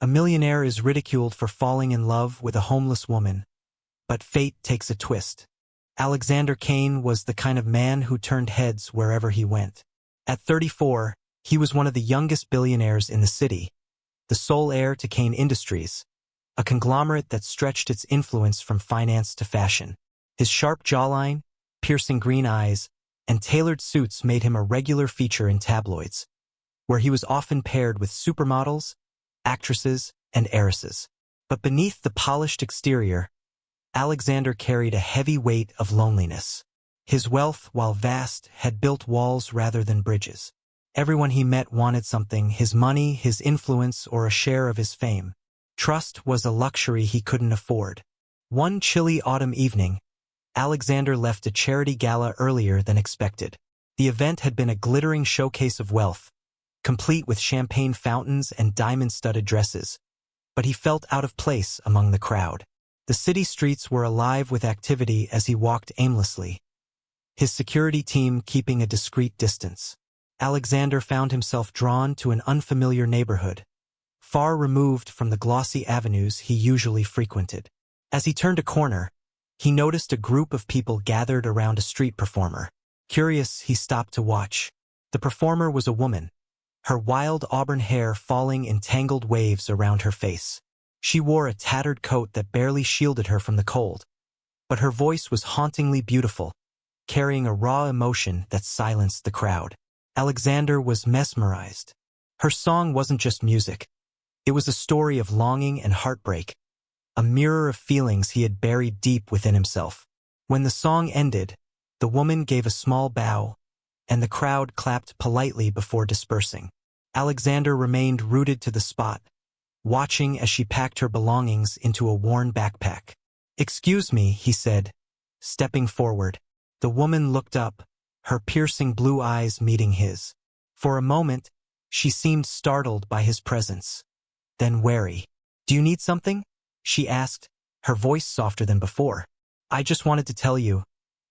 A millionaire is ridiculed for falling in love with a homeless woman, but fate takes a twist. Alexander Kane was the kind of man who turned heads wherever he went. At 34, he was one of the youngest billionaires in the city, the sole heir to Kane Industries, a conglomerate that stretched its influence from finance to fashion. His sharp jawline, piercing green eyes, and tailored suits made him a regular feature in tabloids, where he was often paired with supermodels, actresses, and heiresses. But beneath the polished exterior, Alexander carried a heavy weight of loneliness. His wealth, while vast, had built walls rather than bridges. Everyone he met wanted something: his money, his influence, or a share of his fame. Trust was a luxury he couldn't afford. One chilly autumn evening, Alexander left a charity gala earlier than expected. The event had been a glittering showcase of wealth, complete with champagne fountains and diamond-studded dresses, but he felt out of place among the crowd. The city streets were alive with activity as he walked aimlessly, his security team keeping a discreet distance. Alexander found himself drawn to an unfamiliar neighborhood, far removed from the glossy avenues he usually frequented. As he turned a corner, he noticed a group of people gathered around a street performer. Curious, he stopped to watch. The performer was a woman, her wild auburn hair falling in tangled waves around her face. She wore a tattered coat that barely shielded her from the cold, but her voice was hauntingly beautiful, carrying a raw emotion that silenced the crowd. Alexander was mesmerized. Her song wasn't just music. It was a story of longing and heartbreak, a mirror of feelings he had buried deep within himself. When the song ended, the woman gave a small bow, and the crowd clapped politely before dispersing. Alexander remained rooted to the spot, watching as she packed her belongings into a worn backpack. "Excuse me," he said, stepping forward. The woman looked up, her piercing blue eyes meeting his. For a moment, she seemed startled by his presence, then wary. "Do you need something?" she asked, her voice softer than before. "I just wanted to tell you,"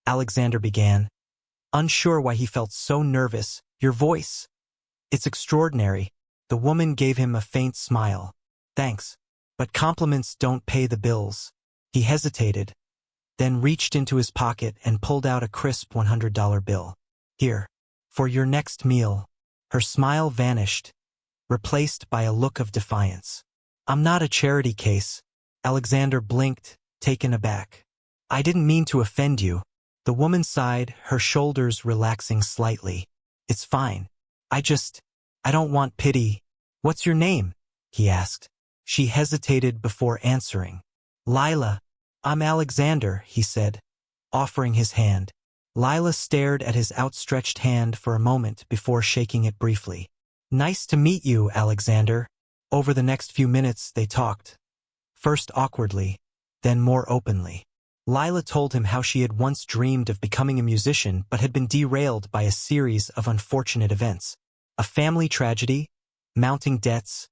Alexander began, unsure why he felt so nervous. "Your voice. It's extraordinary." The woman gave him a faint smile. "Thanks, but compliments don't pay the bills." He hesitated, then reached into his pocket and pulled out a crisp $100 bill. "Here, for your next meal." Her smile vanished, replaced by a look of defiance. "I'm not a charity case." Alexander blinked, taken aback. "I didn't mean to offend you." The woman sighed, her shoulders relaxing slightly. "It's fine. I don't want pity." "What's your name?" he asked. She hesitated before answering. "Lila." "I'm Alexander," he said, offering his hand. Lila stared at his outstretched hand for a moment before shaking it briefly. "Nice to meet you, Alexander." Over the next few minutes they talked, first awkwardly, then more openly. Lila told him how she had once dreamed of becoming a musician but had been derailed by a series of unfortunate events. A family tragedy, mounting debts,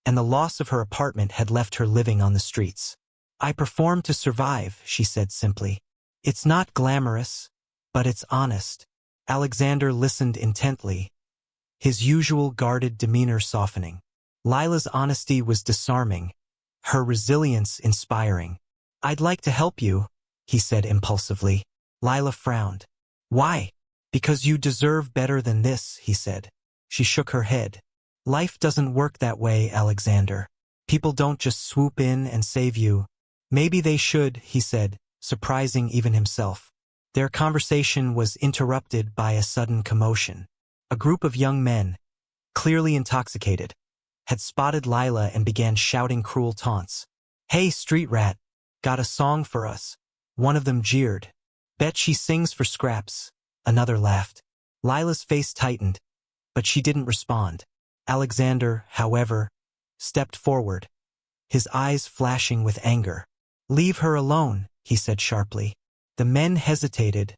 and the loss of her apartment had left her living on the streets. "I perform to survive," she said simply. "It's not glamorous, but it's honest." Alexander listened intently, his usual guarded demeanor softening. Lila's honesty was disarming, her resilience inspiring. "I'd like to help you," he said impulsively. Lila frowned. "Why?" "Because you deserve better than this," he said. She shook her head. "Life doesn't work that way, Alexander. People don't just swoop in and save you." "Maybe they should," he said, surprising even himself. Their conversation was interrupted by a sudden commotion. A group of young men, clearly intoxicated, had spotted Lila and began shouting cruel taunts. "Hey, street rat, got a song for us?" One of them jeered. "Bet she sings for scraps," another laughed. Lila's face tightened, but she didn't respond. Alexander, however, stepped forward, his eyes flashing with anger. "Leave her alone," he said sharply. The men hesitated,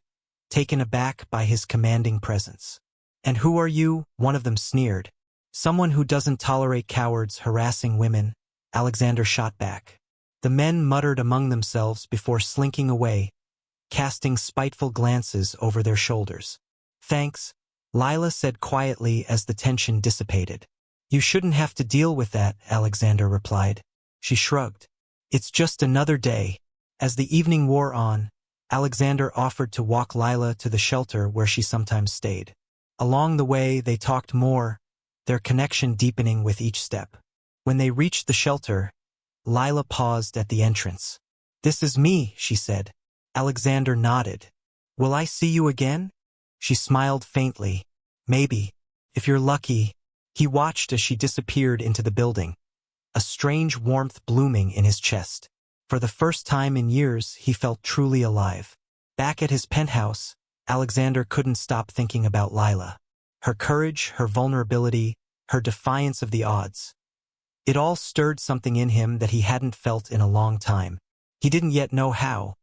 taken aback by his commanding presence. "And who are you?" one of them sneered. "Someone who doesn't tolerate cowards harassing women," Alexander shot back. The men muttered among themselves before slinking away, casting spiteful glances over their shoulders. "Thanks," Lila said quietly as the tension dissipated. You shouldn't have to deal with that, Alexander replied. She shrugged. It's just another day. As the evening wore on, Alexander offered to walk Lila to the shelter where she sometimes stayed. Along the way, they talked more, their connection deepening with each step. When they reached the shelter, Lila paused at the entrance. This is me, she said. Alexander nodded. Will I see you again? She smiled faintly. Maybe. If you're lucky. He watched as she disappeared into the building, a strange warmth blooming in his chest. For the first time in years, he felt truly alive. Back at his penthouse, Alexander couldn't stop thinking about Lila. Her courage, her vulnerability, her defiance of the odds. It all stirred something in him that he hadn't felt in a long time. He didn't yet know how,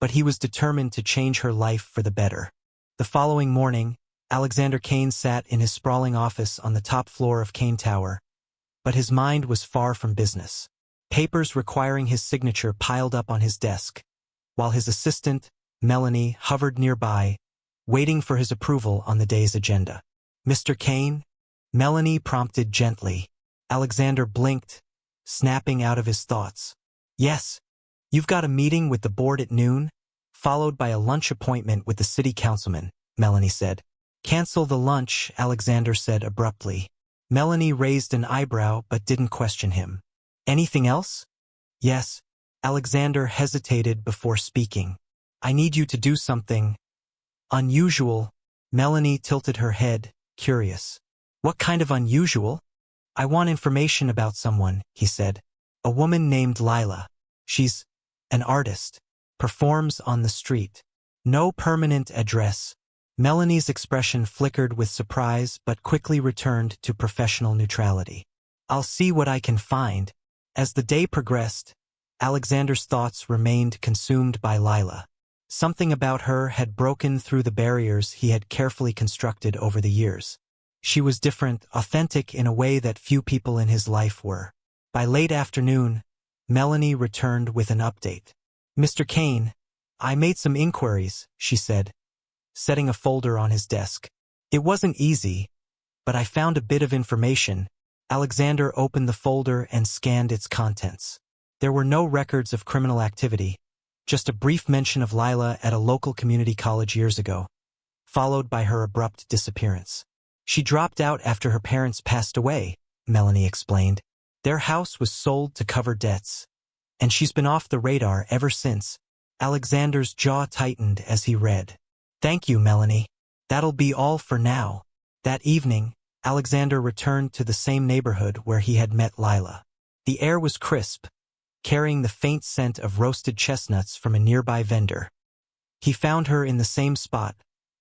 but he was determined to change her life for the better. The following morning, Alexander Kane sat in his sprawling office on the top floor of Kane Tower, but his mind was far from business. Papers requiring his signature piled up on his desk, while his assistant, Melanie, hovered nearby, waiting for his approval on the day's agenda. Mr. Kane? Melanie prompted gently. Alexander blinked, snapping out of his thoughts. Yes. You've got a meeting with the board at noon, followed by a lunch appointment with the city councilman, Melanie said. Cancel the lunch, Alexander said abruptly. Melanie raised an eyebrow but didn't question him. Anything else? Yes. Alexander hesitated before speaking. I need you to do something unusual. Melanie tilted her head, curious. What kind of unusual? I want information about someone, he said. A woman named Lila. She's an artist. Performs on the street. No permanent address. Melanie's expression flickered with surprise but quickly returned to professional neutrality. I'll see what I can find. As the day progressed, Alexander's thoughts remained consumed by Lila. Something about her had broken through the barriers he had carefully constructed over the years. She was different, authentic in a way that few people in his life were. By late afternoon, Melanie returned with an update. Mr. Kane, I made some inquiries, she said, setting a folder on his desk. It wasn't easy, but I found a bit of information. Alexander opened the folder and scanned its contents. There were no records of criminal activity, just a brief mention of Lila at a local community college years ago, followed by her abrupt disappearance. She dropped out after her parents passed away, Melanie explained. Their house was sold to cover debts, and she's been off the radar ever since. Alexander's jaw tightened as he read. Thank you, Melanie. That'll be all for now. That evening, Alexander returned to the same neighborhood where he had met Lila. The air was crisp, carrying the faint scent of roasted chestnuts from a nearby vendor. He found her in the same spot,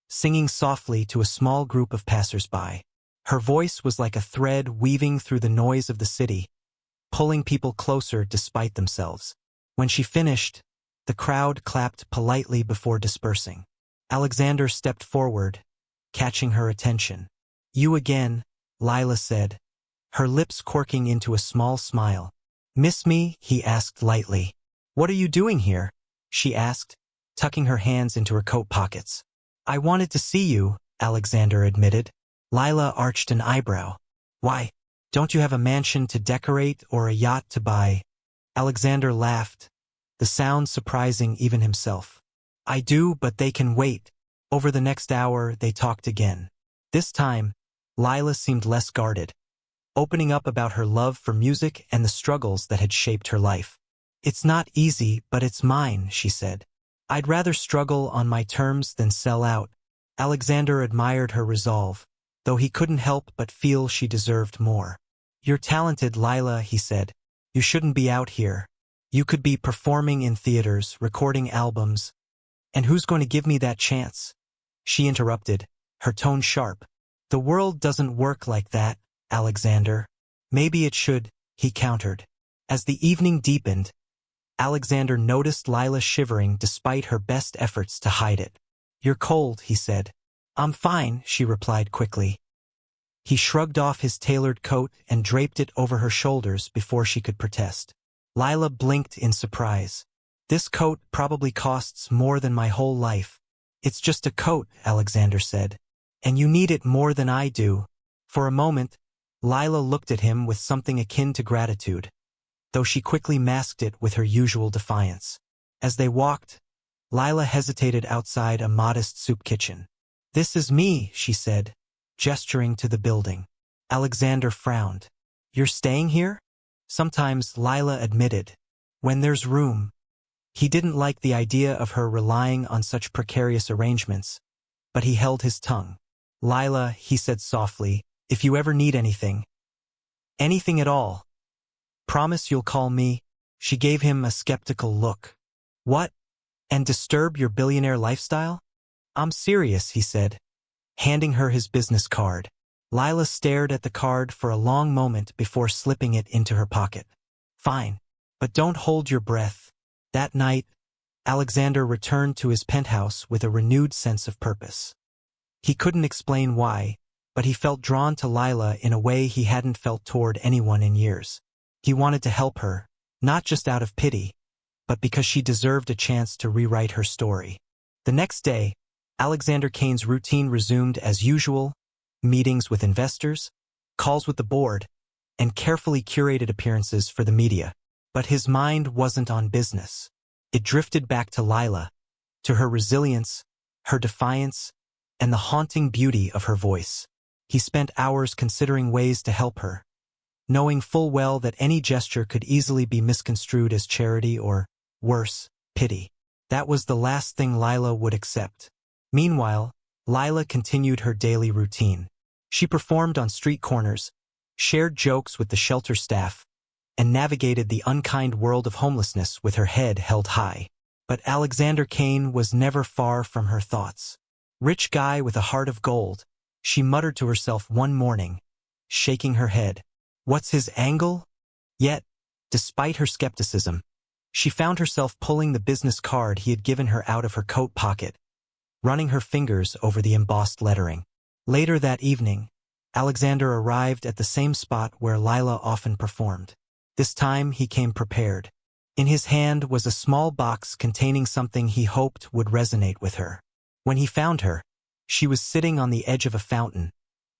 singing softly to a small group of passers-by. Her voice was like a thread weaving through the noise of the city, pulling people closer despite themselves. When she finished, the crowd clapped politely before dispersing. Alexander stepped forward, catching her attention. You again, Lila said, her lips quirking into a small smile. Miss me? He asked lightly. What are you doing here? She asked, tucking her hands into her coat pockets. I wanted to see you, Alexander admitted. Lila arched an eyebrow. Why? Don't you have a mansion to decorate or a yacht to buy? Alexander laughed, the sound surprising even himself. I do, but they can wait. Over the next hour, they talked again. This time, Lila seemed less guarded, opening up about her love for music and the struggles that had shaped her life. It's not easy, but it's mine, she said. I'd rather struggle on my terms than sell out. Alexander admired her resolve, though he couldn't help but feel she deserved more. You're talented, Lila, he said. You shouldn't be out here. You could be performing in theaters, recording albums. And who's going to give me that chance? She interrupted, her tone sharp. The world doesn't work like that, Alexander. Maybe it should, he countered. As the evening deepened, Alexander noticed Lila shivering despite her best efforts to hide it. You're cold, he said. I'm fine, she replied quickly. He shrugged off his tailored coat and draped it over her shoulders before she could protest. Lila blinked in surprise. This coat probably costs more than my whole life. It's just a coat, Alexander said. And you need it more than I do. For a moment, Lila looked at him with something akin to gratitude, though she quickly masked it with her usual defiance. As they walked, Lila hesitated outside a modest soup kitchen. "This is me," she said, gesturing to the building. Alexander frowned. "You're staying here?" "Sometimes," Lila admitted. "When there's room." He didn't like the idea of her relying on such precarious arrangements, but he held his tongue. "Lila," he said softly, "if you ever need anything at all, promise you'll call me." She gave him a skeptical look. "What? And disturb your billionaire lifestyle?" "I'm serious," he said, handing her his business card. Lila stared at the card for a long moment before slipping it into her pocket. "Fine, but don't hold your breath." That night, Alexander returned to his penthouse with a renewed sense of purpose. He couldn't explain why, but he felt drawn to Lila in a way he hadn't felt toward anyone in years. He wanted to help her, not just out of pity, but because she deserved a chance to rewrite her story. The next day, Alexander Kane's routine resumed as usual: meetings with investors, calls with the board, and carefully curated appearances for the media. But his mind wasn't on business. It drifted back to Lila, to her resilience, her defiance, and the haunting beauty of her voice. He spent hours considering ways to help her, knowing full well that any gesture could easily be misconstrued as charity or, worse, pity. That was the last thing Lila would accept. Meanwhile, Lila continued her daily routine. She performed on street corners, shared jokes with the shelter staff, and navigated the unkind world of homelessness with her head held high. But Alexander Kane was never far from her thoughts. "Rich guy with a heart of gold," she muttered to herself one morning, shaking her head. "What's his angle?" Yet, despite her skepticism, she found herself pulling the business card he had given her out of her coat pocket, running her fingers over the embossed lettering. Later that evening, Alexander arrived at the same spot where Lila often performed. This time he came prepared. In his hand was a small box containing something he hoped would resonate with her. When he found her, she was sitting on the edge of a fountain,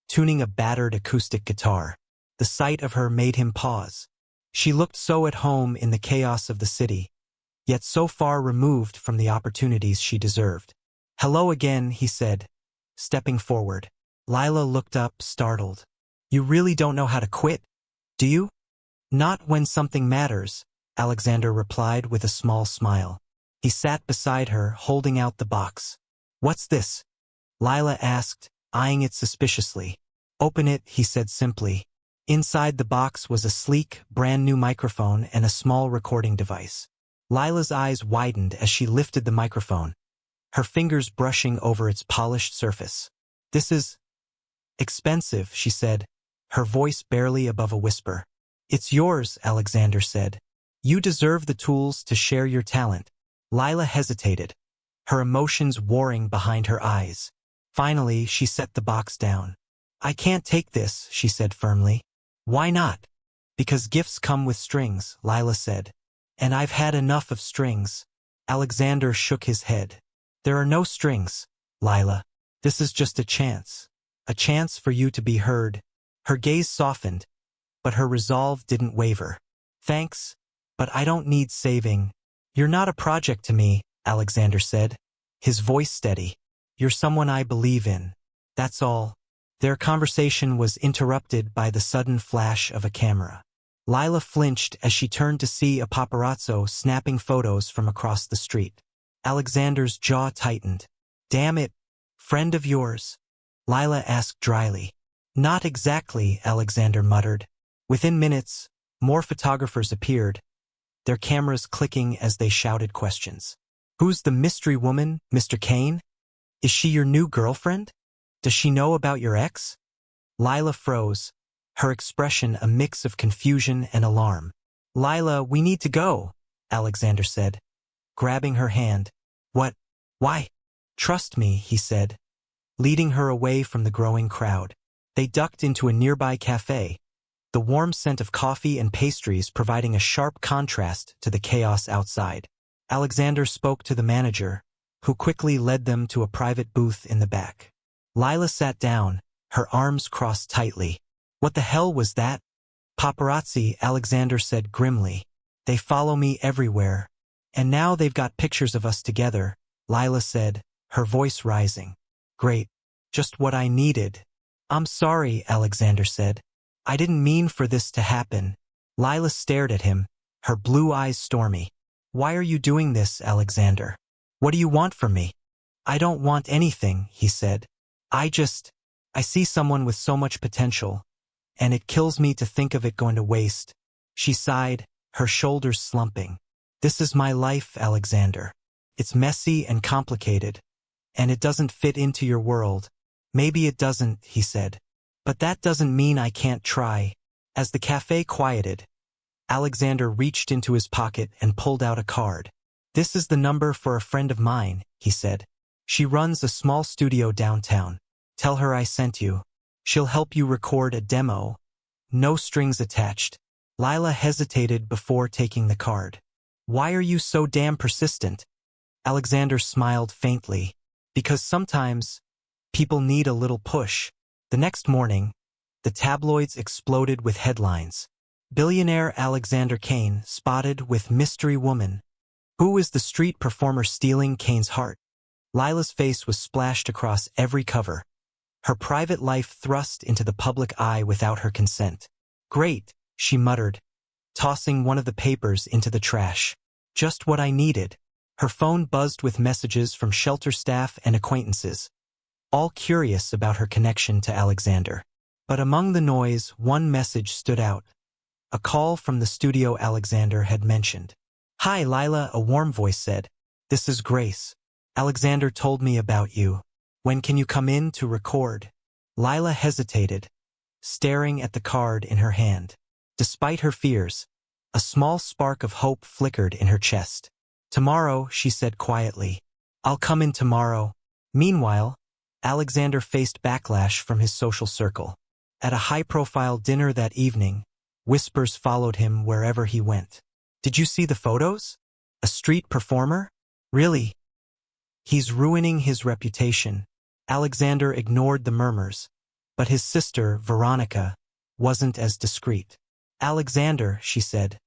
tuning a battered acoustic guitar. The sight of her made him pause. She looked so at home in the chaos of the city, yet so far removed from the opportunities she deserved. "Hello again," he said, stepping forward. Lila looked up, startled. "You really don't know how to quit, do you?" "Not when something matters," Alexander replied with a small smile. He sat beside her, holding out the box. "What's this?" Lila asked, eyeing it suspiciously. "Open it," he said simply. Inside the box was a sleek, brand-new microphone and a small recording device. Lila's eyes widened as she lifted the microphone, her fingers brushing over its polished surface. "This is expensive," she said, her voice barely above a whisper. "It's yours," Alexander said. "You deserve the tools to share your talent." Lila hesitated, her emotions warring behind her eyes. Finally, she set the box down. "I can't take this," she said firmly. "Why not?" "Because gifts come with strings," Lila said. "And I've had enough of strings." Alexander shook his head. "There are no strings, Lila. This is just a chance for you to be heard." Her gaze softened, but her resolve didn't waver. "Thanks, but I don't need saving." "You're not a project to me," Alexander said, his voice steady. "You're someone I believe in. That's all." Their conversation was interrupted by the sudden flash of a camera. Lila flinched as she turned to see a paparazzo snapping photos from across the street. Alexander's jaw tightened. "Damn it, friend of yours?" Lila asked dryly. "Not exactly," Alexander muttered. Within minutes, more photographers appeared, their cameras clicking as they shouted questions. "Who's the mystery woman, Mr. Kane? Is she your new girlfriend? Does she know about your ex?" Lila froze, her expression a mix of confusion and alarm. "Lila, we need to go," Alexander said, grabbing her hand. "What? Why?" "Trust me," he said, leading her away from the growing crowd. They ducked into a nearby cafe, the warm scent of coffee and pastries providing a sharp contrast to the chaos outside. Alexander spoke to the manager, who quickly led them to a private booth in the back. Lila sat down, her arms crossed tightly. What the hell was that? Paparazzi, Alexander said grimly. They follow me everywhere. And now they've got pictures of us together, Lila said, her voice rising. Great. Just what I needed. I'm sorry, Alexander said. I didn't mean for this to happen. Lila stared at him, her blue eyes stormy. Why are you doing this, Alexander? What do you want from me? I don't want anything, he said. I see someone with so much potential, and it kills me to think of it going to waste. She sighed, her shoulders slumping. This is my life, Alexander. It's messy and complicated, and it doesn't fit into your world. Maybe it doesn't, he said. But that doesn't mean I can't try. As the cafe quieted, Alexander reached into his pocket and pulled out a card. This is the number for a friend of mine, he said. She runs a small studio downtown. Tell her I sent you. She'll help you record a demo. No strings attached. Lila hesitated before taking the card. Why are you so damn persistent? Alexander smiled faintly. Because sometimes people need a little push. The next morning, the tabloids exploded with headlines. Billionaire Alexander Kane spotted with mystery woman. Who is the street performer stealing Kane's heart? Lila's face was splashed across every cover. Her private life thrust into the public eye without her consent. Great, she muttered, tossing one of the papers into the trash. Just what I needed. Her phone buzzed with messages from shelter staff and acquaintances, all curious about her connection to Alexander. But among the noise, one message stood out. A call from the studio Alexander had mentioned. Hi, Lila, a warm voice said. This is Grace. Alexander told me about you. When can you come in to record? Lila hesitated, staring at the card in her hand. Despite her fears, a small spark of hope flickered in her chest. Tomorrow, she said quietly. I'll come in tomorrow. Meanwhile, Alexander faced backlash from his social circle. At a high-profile dinner that evening, whispers followed him wherever he went. Did you see the photos? A street performer? Really? He's ruining his reputation. Alexander ignored the murmurs, but his sister, Veronica, wasn't as discreet. Alexander, she said,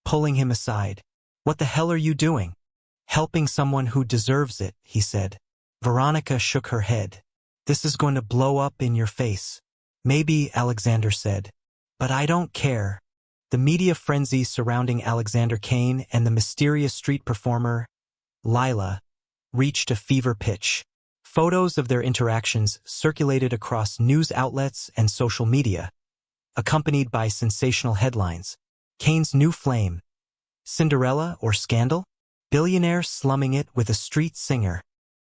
pulling him aside. What the hell are you doing? Helping someone who deserves it, he said. Veronica shook her head. This is going to blow up in your face. Maybe, Alexander said. But I don't care. The media frenzy surrounding Alexander Kane and the mysterious street performer, Lila, reached a fever pitch. Photos of their interactions circulated across news outlets and social media, accompanied by sensational headlines. Kane's new flame. Cinderella or scandal? Billionaire slumming it with a street singer.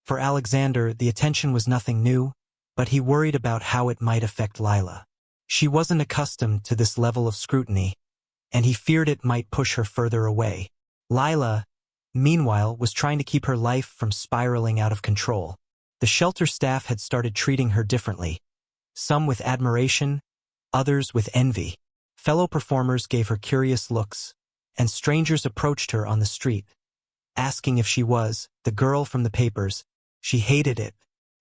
For Alexander, the attention was nothing new, but he worried about how it might affect Lila. She wasn't accustomed to this level of scrutiny, and he feared it might push her further away. Lila, meanwhile, was trying to keep her life from spiraling out of control. The shelter staff had started treating her differently, some with admiration, others with envy. Fellow performers gave her curious looks, and strangers approached her on the street, asking if she was the girl from the papers. She hated it.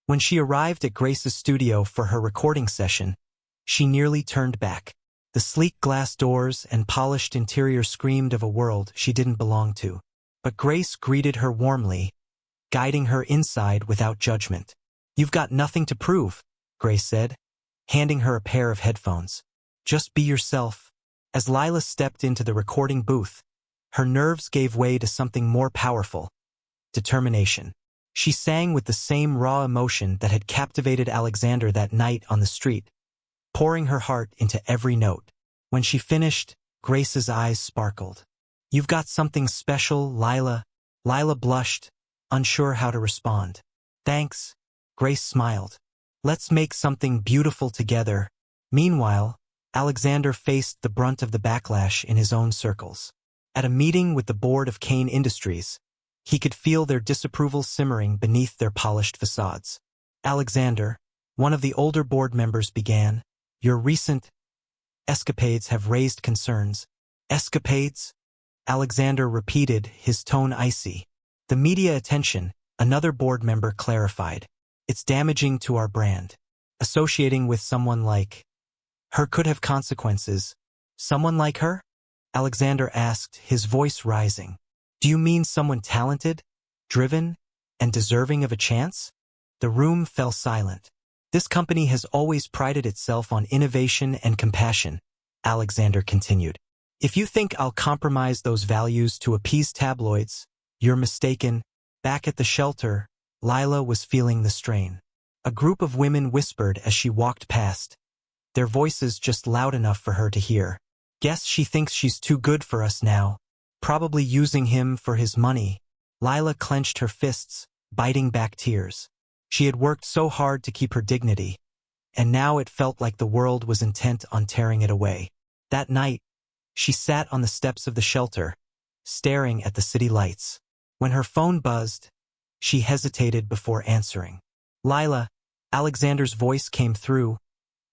When she arrived at Grace's studio for her recording session, she nearly turned back. The sleek glass doors and polished interior screamed of a world she didn't belong to. But Grace greeted her warmly, guiding her inside without judgment. You've got nothing to prove, Grace said, handing her a pair of headphones. Just be yourself. As Lila stepped into the recording booth, her nerves gave way to something more powerful: determination. She sang with the same raw emotion that had captivated Alexander that night on the street, pouring her heart into every note. When she finished, Grace's eyes sparkled. You've got something special, Lila. Lila blushed, unsure how to respond. Thanks, Grace smiled. Let's make something beautiful together. Meanwhile, Alexander faced the brunt of the backlash in his own circles. At a meeting with the board of Kane Industries, he could feel their disapproval simmering beneath their polished facades. Alexander, one of the older board members, began, Your recent escapades have raised concerns. Escapades? Alexander repeated, his tone icy. The media attention, another board member clarified. It's damaging to our brand. Associating with someone like Her could have consequences. Someone like her? Alexander asked, his voice rising. Do you mean someone talented, driven, and deserving of a chance? The room fell silent. This company has always prided itself on innovation and compassion, Alexander continued. If you think I'll compromise those values to appease tabloids, you're mistaken. Back at the shelter, Lila was feeling the strain. A group of women whispered as she walked past, their voices just loud enough for her to hear. Guess she thinks she's too good for us now, probably using him for his money. Lila clenched her fists, biting back tears. She had worked so hard to keep her dignity, and now it felt like the world was intent on tearing it away. That night, she sat on the steps of the shelter, staring at the city lights. When her phone buzzed, she hesitated before answering. Lila, Alexander's voice came through,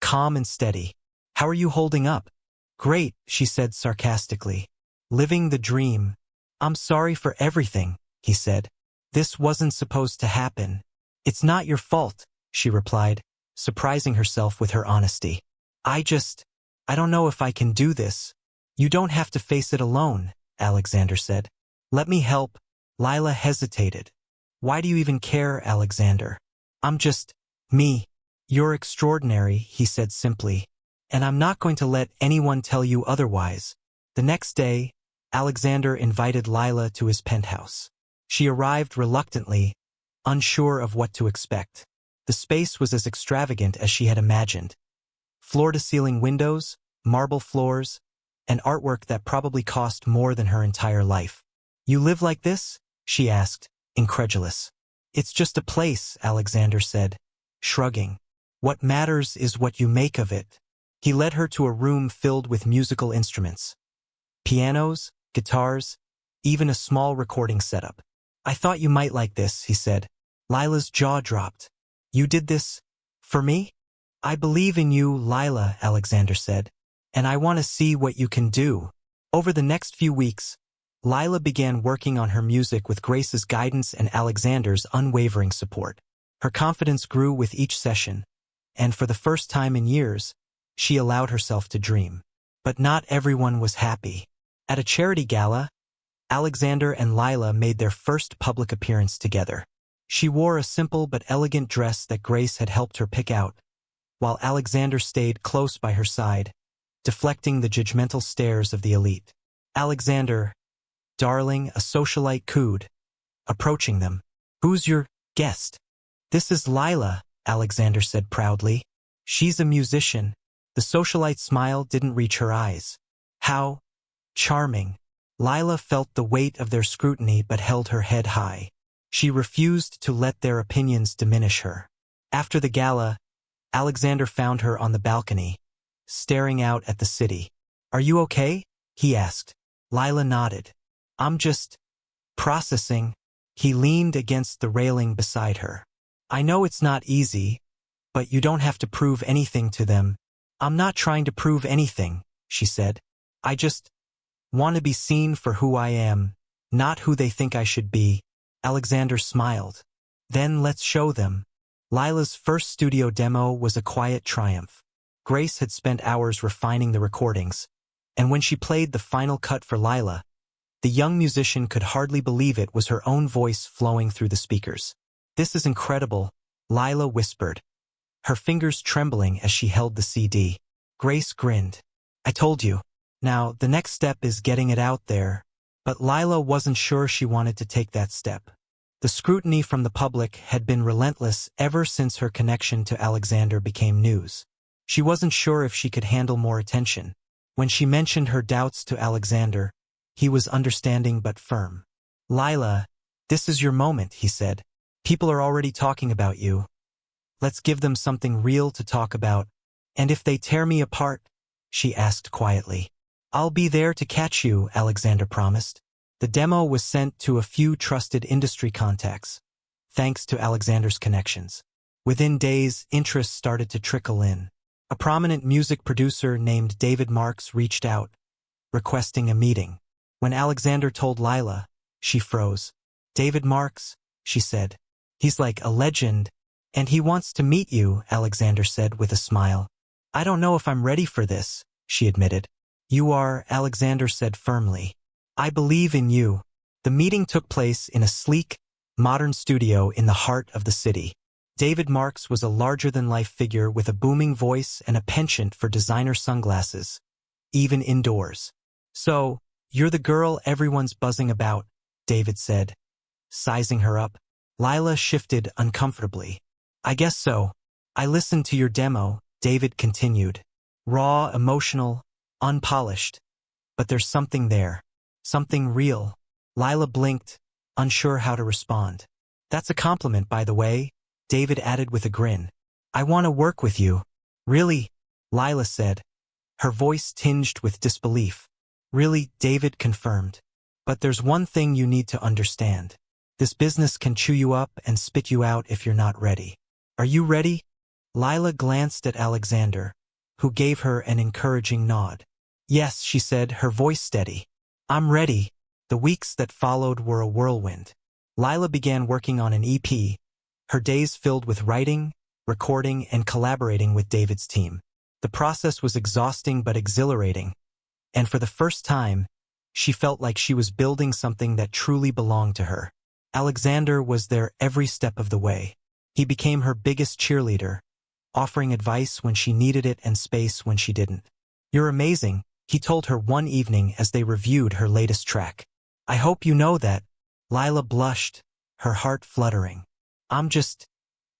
calm and steady. How are you holding up? Great, she said sarcastically. Living the dream. I'm sorry for everything, he said. This wasn't supposed to happen. It's not your fault, she replied, surprising herself with her honesty. I don't know if I can do this. You don't have to face it alone, Alexander said. Let me help. Lila hesitated. Why do you even care, Alexander? I'm just me. You're extraordinary, he said simply, and I'm not going to let anyone tell you otherwise. The next day, Alexander invited Lila to his penthouse. She arrived reluctantly, unsure of what to expect. The space was as extravagant as she had imagined. Floor-to-ceiling windows, marble floors, and artwork that probably cost more than her entire life. You live like this? She asked, incredulous. It's just a place, Alexander said, shrugging. What matters is what you make of it. He led her to a room filled with musical instruments. Pianos, guitars, even a small recording setup. I thought you might like this, he said. Lila's jaw dropped. You did this for me? I believe in you, Lila, Alexander said, and I want to see what you can do. Over the next few weeks, Lila began working on her music with Grace's guidance and Alexander's unwavering support. Her confidence grew with each session, and for the first time in years, she allowed herself to dream. But not everyone was happy. At a charity gala, Alexander and Lila made their first public appearance together. She wore a simple but elegant dress that Grace had helped her pick out, while Alexander stayed close by her side, deflecting the judgmental stares of the elite. Alexander, darling, a socialite cooed, approaching them. Who's your guest? This is Lila, Alexander said proudly. She's a musician. The socialite's smile didn't reach her eyes. How charming. Lila felt the weight of their scrutiny but held her head high. She refused to let their opinions diminish her. After the gala, Alexander found her on the balcony, staring out at the city. Are you okay? He asked. Lila nodded. I'm just processing. He leaned against the railing beside her. I know it's not easy, but you don't have to prove anything to them. I'm not trying to prove anything, she said. I just want to be seen for who I am, not who they think I should be. Alexander smiled. Then let's show them. Lila's first studio demo was a quiet triumph. Grace had spent hours refining the recordings, and when she played the final cut for Lila, the young musician could hardly believe it was her own voice flowing through the speakers. This is incredible, Lila whispered, her fingers trembling as she held the CD. Grace grinned. I told you. Now, the next step is getting it out there. But Lila wasn't sure she wanted to take that step. The scrutiny from the public had been relentless ever since her connection to Alexander became news. She wasn't sure if she could handle more attention. When she mentioned her doubts to Alexander, he was understanding but firm. Lila, this is your moment, he said. People are already talking about you. Let's give them something real to talk about. And if they tear me apart, she asked quietly. I'll be there to catch you, Alexander promised. The demo was sent to a few trusted industry contacts, thanks to Alexander's connections. Within days, interest started to trickle in. A prominent music producer named David Marks reached out, requesting a meeting. When Alexander told Lila, she froze. David Marks, she said. He's like a legend, and he wants to meet you, Alexander said with a smile. I don't know if I'm ready for this, she admitted. You are, Alexander said firmly. I believe in you. The meeting took place in a sleek, modern studio in the heart of the city. David Marks was a larger-than-life figure with a booming voice and a penchant for designer sunglasses, even indoors. So, you're the girl everyone's buzzing about, David said, sizing her up. Lila shifted uncomfortably. I guess so. I listened to your demo, David continued. Raw, emotional, unpolished. But there's something there. Something real. Lila blinked, unsure how to respond. That's a compliment, by the way, David added with a grin. I want to work with you. Really? Lila said, her voice tinged with disbelief. Really, David confirmed. But there's one thing you need to understand. This business can chew you up and spit you out if you're not ready. Are you ready? Lila glanced at Alexander, who gave her an encouraging nod. Yes, she said, her voice steady. I'm ready. The weeks that followed were a whirlwind. Lila began working on an EP, her days filled with writing, recording, and collaborating with David's team. The process was exhausting but exhilarating, and for the first time, she felt like she was building something that truly belonged to her. Alexander was there every step of the way. He became her biggest cheerleader, offering advice when she needed it and space when she didn't. You're amazing, he told her one evening as they reviewed her latest track. I hope you know that. Lila blushed, her heart fluttering. I'm just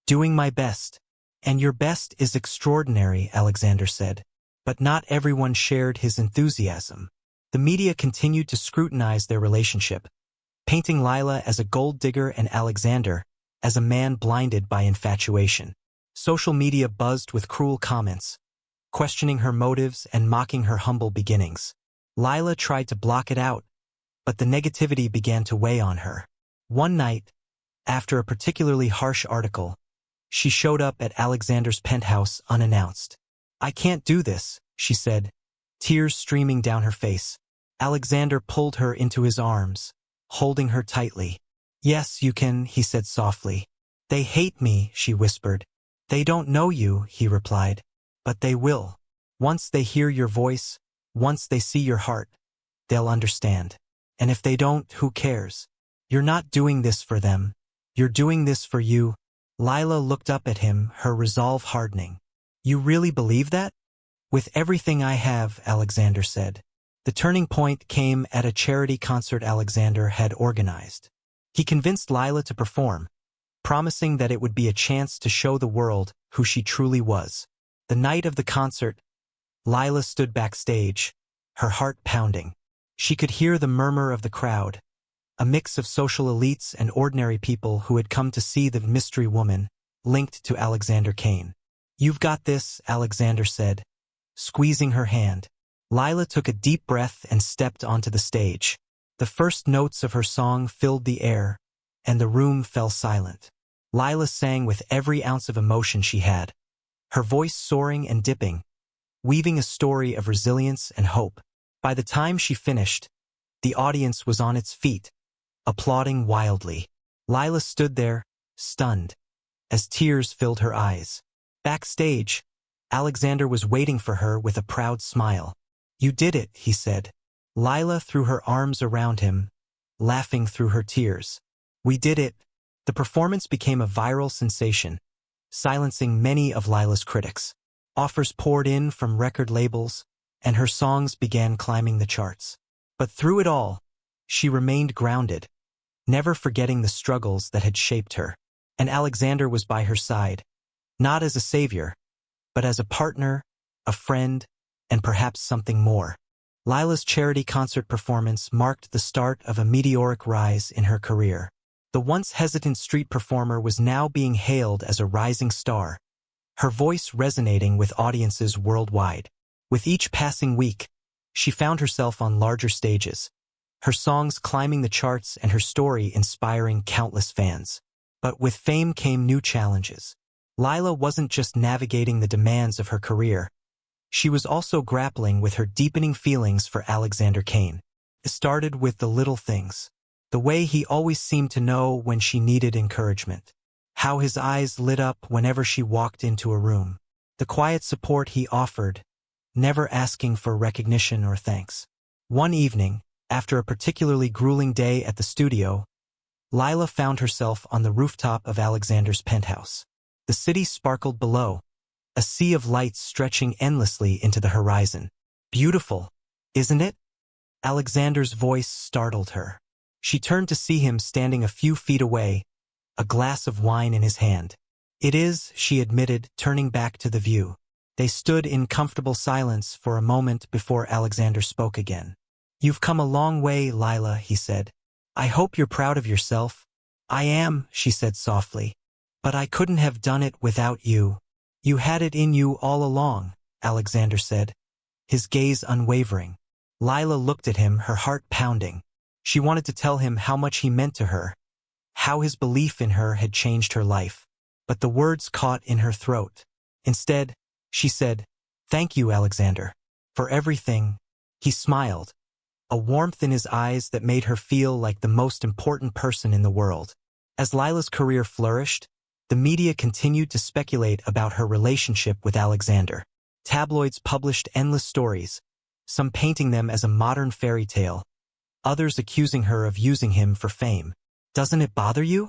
doing my best. And your best is extraordinary, Alexander said. But not everyone shared his enthusiasm. The media continued to scrutinize their relationship, painting Lila as a gold digger and Alexander as a man blinded by infatuation. Social media buzzed with cruel comments, questioning her motives and mocking her humble beginnings. Lila tried to block it out, but the negativity began to weigh on her. One night, after a particularly harsh article, she showed up at Alexander's penthouse unannounced. I can't do this, she said, tears streaming down her face. Alexander pulled her into his arms, holding her tightly. Yes, you can, he said softly. They hate me, she whispered. They don't know you, he replied. But they will. Once they hear your voice, once they see your heart, they'll understand. And if they don't, who cares? You're not doing this for them. You're doing this for you. Lila looked up at him, her resolve hardening. You really believe that? With everything I have, Alexander said. The turning point came at a charity concert Alexander had organized. He convinced Lila to perform, promising that it would be a chance to show the world who she truly was. The night of the concert, Lila stood backstage, her heart pounding. She could hear the murmur of the crowd, a mix of social elites and ordinary people who had come to see the mystery woman linked to Alexander Kane. You've got this, Alexander said, squeezing her hand. Lila took a deep breath and stepped onto the stage. The first notes of her song filled the air, and the room fell silent. Lila sang with every ounce of emotion she had, her voice soaring and dipping, weaving a story of resilience and hope. By the time she finished, the audience was on its feet, applauding wildly. Lila stood there, stunned, as tears filled her eyes. Backstage, Alexander was waiting for her with a proud smile. You did it, he said. Lila threw her arms around him, laughing through her tears. We did it. The performance became a viral sensation, silencing many of Lila's critics. Offers poured in from record labels, and her songs began climbing the charts. But through it all, she remained grounded, never forgetting the struggles that had shaped her. And Alexander was by her side, not as a savior, but as a partner, a friend, and perhaps something more. Lila's charity concert performance marked the start of a meteoric rise in her career. The once hesitant street performer was now being hailed as a rising star, her voice resonating with audiences worldwide. With each passing week, she found herself on larger stages, her songs climbing the charts and her story inspiring countless fans. But with fame came new challenges. Lila wasn't just navigating the demands of her career. She was also grappling with her deepening feelings for Alexander Kane. It started with the little things. The way he always seemed to know when she needed encouragement. How his eyes lit up whenever she walked into a room. the quiet support he offered, never asking for recognition or thanks. One evening, after a particularly grueling day at the studio, Lila found herself on the rooftop of Alexander's penthouse. The city sparkled below, a sea of lights stretching endlessly into the horizon. Beautiful, isn't it? Alexander's voice startled her. She turned to see him standing a few feet away, a glass of wine in his hand. It is, she admitted, turning back to the view. They stood in comfortable silence for a moment before Alexander spoke again. You've come a long way, Lila, he said. I hope you're proud of yourself. I am, she said softly. But I couldn't have done it without you. You had it in you all along, Alexander said, his gaze unwavering. Lila looked at him, her heart pounding. She wanted to tell him how much he meant to her, how his belief in her had changed her life. But the words caught in her throat. Instead, she said, Thank you, Alexander, for everything. He smiled, a warmth in his eyes that made her feel like the most important person in the world. As Lila's career flourished, the media continued to speculate about her relationship with Alexander. Tabloids published endless stories, some painting them as a modern fairy tale, others accusing her of using him for fame. Doesn't it bother you?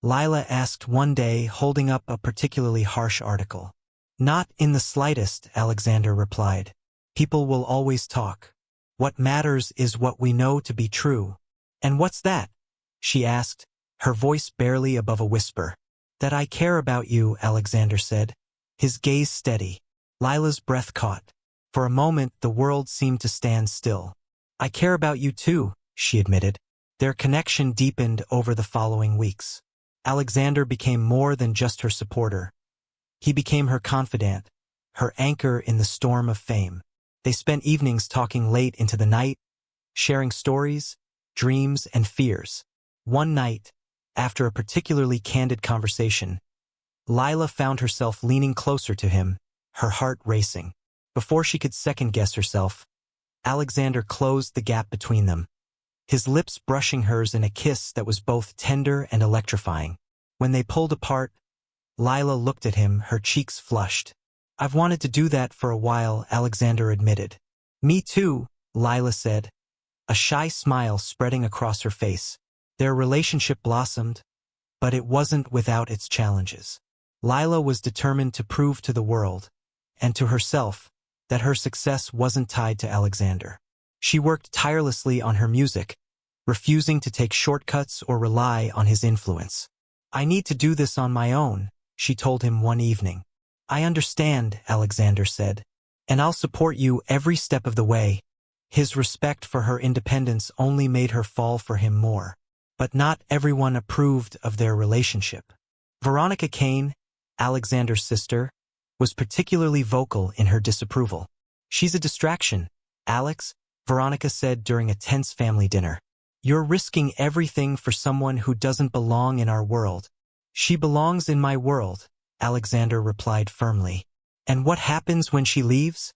Lila asked one day, holding up a particularly harsh article. Not in the slightest, Alexander replied. People will always talk. What matters is what we know to be true. And what's that? She asked, her voice barely above a whisper. That I care about you, Alexander said, his gaze steady. Lila's breath caught. For a moment, the world seemed to stand still. I care about you too, she admitted. Their connection deepened over the following weeks. Alexander became more than just her supporter. He became her confidant, her anchor in the storm of fame. They spent evenings talking late into the night, sharing stories, dreams, and fears. One night, after a particularly candid conversation, Lila found herself leaning closer to him, her heart racing. Before she could second-guess herself, Alexander closed the gap between them, his lips brushing hers in a kiss that was both tender and electrifying. When they pulled apart, Lila looked at him, her cheeks flushed. I've wanted to do that for a while, Alexander admitted. Me too, Lila said, a shy smile spreading across her face. Their relationship blossomed, but it wasn't without its challenges. Lila was determined to prove to the world, and to herself, that her success wasn't tied to Alexander. She worked tirelessly on her music, refusing to take shortcuts or rely on his influence. I need to do this on my own, she told him one evening. I understand, Alexander said, and I'll support you every step of the way. His respect for her independence only made her fall for him more. But not everyone approved of their relationship. Veronica Kane, Alexander's sister, was particularly vocal in her disapproval. She's a distraction, Alex, Veronica said during a tense family dinner. You're risking everything for someone who doesn't belong in our world. She belongs in my world, Alexander replied firmly. And what happens when she leaves?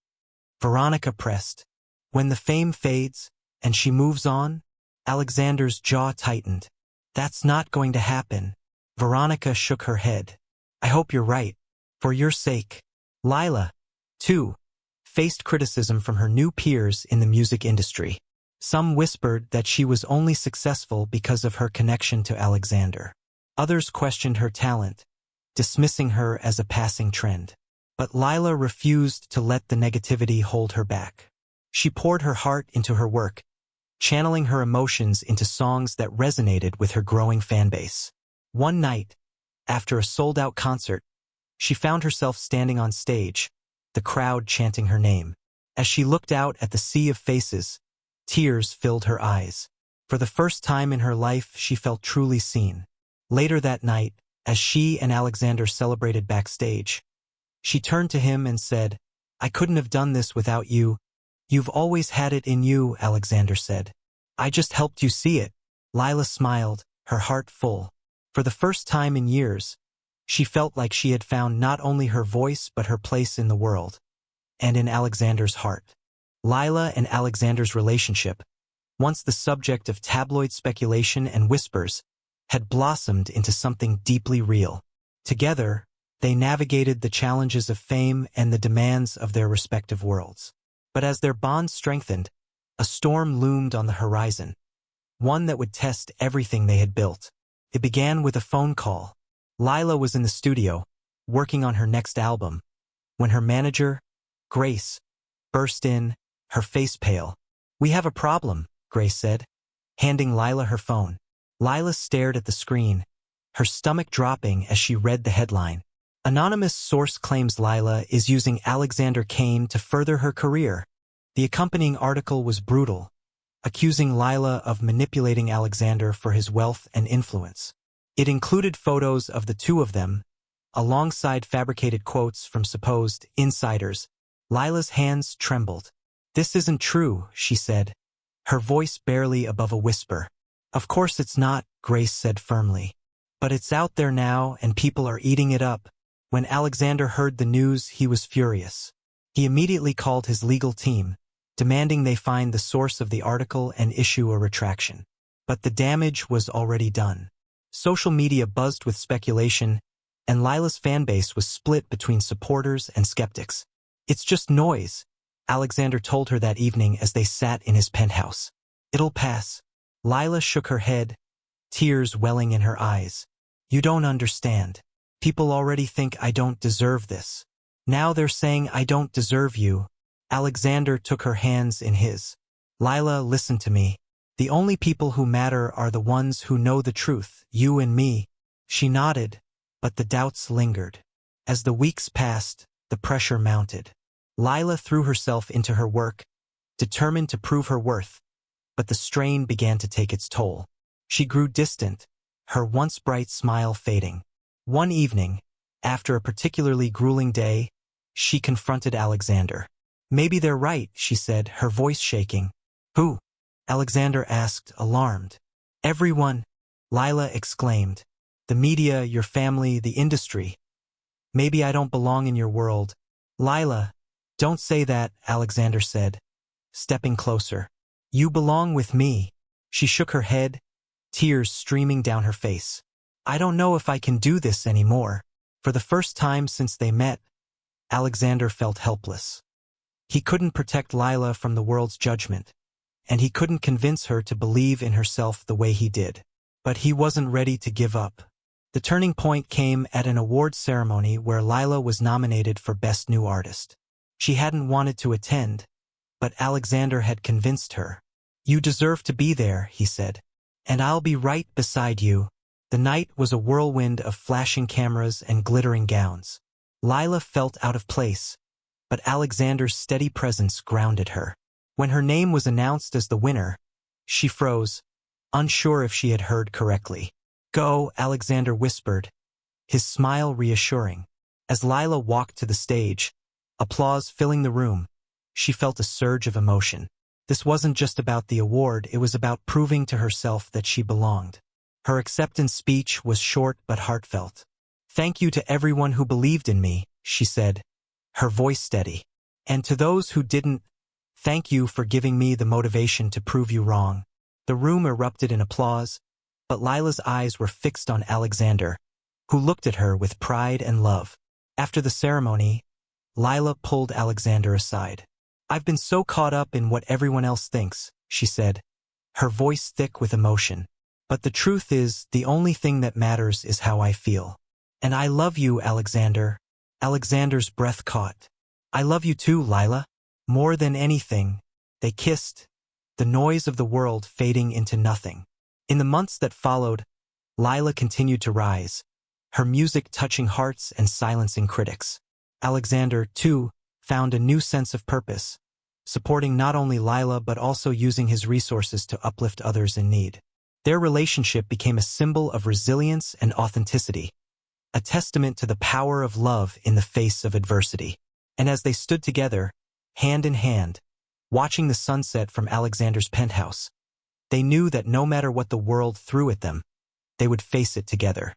Veronica pressed. When the fame fades, and she moves on? Alexander's jaw tightened. That's not going to happen. Veronica shook her head. I hope you're right. For your sake. Lila, too, faced criticism from her new peers in the music industry. Some whispered that she was only successful because of her connection to Alexander. Others questioned her talent, dismissing her as a passing trend. But Lila refused to let the negativity hold her back. She poured her heart into her work, channeling her emotions into songs that resonated with her growing fanbase. One night, after a sold-out concert, she found herself standing on stage, the crowd chanting her name. As she looked out at the sea of faces, tears filled her eyes. For the first time in her life, she felt truly seen. Later that night, as she and Alexander celebrated backstage, she turned to him and said, I couldn't have done this without you. You've always had it in you, Alexander said. I just helped you see it. Lila smiled, her heart full. For the first time in years, she felt like she had found not only her voice but her place in the world, and in Alexander's heart. Lila and Alexander's relationship, once the subject of tabloid speculation and whispers, had blossomed into something deeply real. Together, They navigated the challenges of fame and the demands of their respective worlds. But as their bond strengthened, a storm loomed on the horizon, one that would test everything they had built. It began with a phone call. Lila was in the studio, working on her next album, when her manager, Grace, burst in, her face pale. "We have a problem," Grace said, handing Lila her phone. Lila stared at the screen, her stomach dropping as she read the headline. Anonymous source claims Lila is using Alexander Kane to further her career. The accompanying article was brutal, accusing Lila of manipulating Alexander for his wealth and influence. It included photos of the two of them, alongside fabricated quotes from supposed insiders. Lila's hands trembled. "This isn't true," she said, her voice barely above a whisper. "Of course it's not," Grace said firmly. "But it's out there now and people are eating it up." When Alexander heard the news, he was furious. He immediately called his legal team, demanding they find the source of the article and issue a retraction. But the damage was already done. Social media buzzed with speculation, and Lila's fanbase was split between supporters and skeptics. "It's just noise," Alexander told her that evening as they sat in his penthouse. "It'll pass." Lila shook her head, tears welling in her eyes. "You don't understand. People already think I don't deserve this. Now they're saying I don't deserve you." Alexander took her hands in his. "Lila, listen to me. The only people who matter are the ones who know the truth, you and me." She nodded, but the doubts lingered. As the weeks passed, the pressure mounted. Lila threw herself into her work, determined to prove her worth, but the strain began to take its toll. She grew distant, her once bright smile fading. One evening, after a particularly grueling day, she confronted Alexander. "Maybe they're right," she said, her voice shaking. "Who?" Alexander asked, alarmed. "Everyone," Lila exclaimed. "The media, your family, the industry. Maybe I don't belong in your world." "Lila, don't say that," Alexander said, stepping closer. "You belong with me." She shook her head, tears streaming down her face. "I don't know if I can do this anymore." For the first time since they met, Alexander felt helpless. He couldn't protect Lila from the world's judgment, and he couldn't convince her to believe in herself the way he did. But he wasn't ready to give up. The turning point came at an awards ceremony where Lila was nominated for Best New Artist. She hadn't wanted to attend, but Alexander had convinced her. "You deserve to be there," he said, "and I'll be right beside you." The night was a whirlwind of flashing cameras and glittering gowns. Lila felt out of place, but Alexander's steady presence grounded her. When her name was announced as the winner, she froze, unsure if she had heard correctly. "Go," Alexander whispered, his smile reassuring. As Lila walked to the stage, applause filling the room, she felt a surge of emotion. This wasn't just about the award, it was about proving to herself that she belonged. Her acceptance speech was short but heartfelt. "Thank you to everyone who believed in me," she said, her voice steady. "And to those who didn't, thank you for giving me the motivation to prove you wrong." The room erupted in applause, but Lila's eyes were fixed on Alexander, who looked at her with pride and love. After the ceremony, Lila pulled Alexander aside. "I've been so caught up in what everyone else thinks," she said, her voice thick with emotion. "But the truth is, the only thing that matters is how I feel. And I love you, Alexander." Alexander's breath caught. "I love you too, Lila. More than anything." They kissed, the noise of the world fading into nothing. In the months that followed, Lila continued to rise, her music touching hearts and silencing critics. Alexander, too, found a new sense of purpose, supporting not only Lila but also using his resources to uplift others in need. Their relationship became a symbol of resilience and authenticity, a testament to the power of love in the face of adversity. And as they stood together, hand in hand, watching the sunset from Alexander's penthouse, they knew that no matter what the world threw at them, they would face it together.